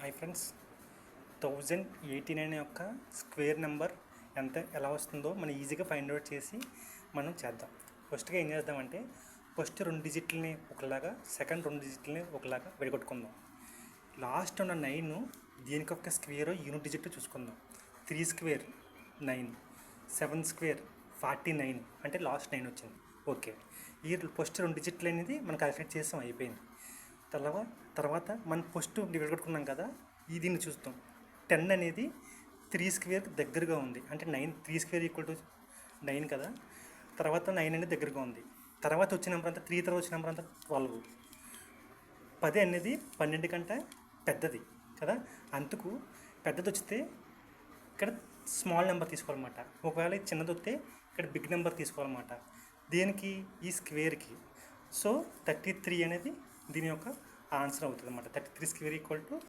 Hi friends, 1089 యొక్క square number ఎలా వస్తుందో మనం ఈజీగా ఫైండ్ అవుట్ చేసి మనం చేద్దాం. ఫస్ట్గా ఏం చేద్దామంటే ఫస్ట్ 2 డిజిట్లని ఒకలాగా, సెకండ్ 2 డిజిట్లని ఒకలాగా విడగొట్టుకుందాం. లాస్ట్ ఉన్న 9 దీనికి ఒక స్క్వేర్ యూనిట్ డిజిట్ చూసుకుందాం. 3 స్క్వేర్ 9, 7 స్క్వేర్ 49 అంటే లాస్ట్ 9 వచ్చింది. ఓకే, ఈ ఫస్ట్ 2 డిజిట్లు అనేది మనం క్యాలిక్యులేట్ చేసాం, అయిపోయింది. తర్వాత మనం ఫస్ట్ విడగొట్టుకున్నాం కదా, దీన్ని చూస్తాం. 10 అనేది 3 స్క్వేర్ దగ్గరగా ఉంది, అంటే 9 3 స్క్వేర్ ఈక్వల్ టు 9 కదా. తర్వాత 9 అనేది దగ్గరగా ఉంది. తర్వాత వచ్చిన నెంబర్ అంతా 3 తర్వాత వచ్చిన నెంబర్ అంతా 12. 10 అనేది 12 కంటే పెద్దది కదా, అందుకు పెద్దది వచ్చితే ఇక్కడ స్మాల్ నెంబర్ తీసుకోవాలన్నమాట. ఒకవేళ చిన్నది వస్తే ఇక్కడ బిగ్ నెంబర్ తీసుకోవాలన్నమాట. దేనికి? ఈ స్క్వేర్కి. సో 33 అనేది దీని యొక్క ఆన్సర్ అవుతుంది అన్నమాట. 33 స్క్వేర్ ఈక్వల్ టు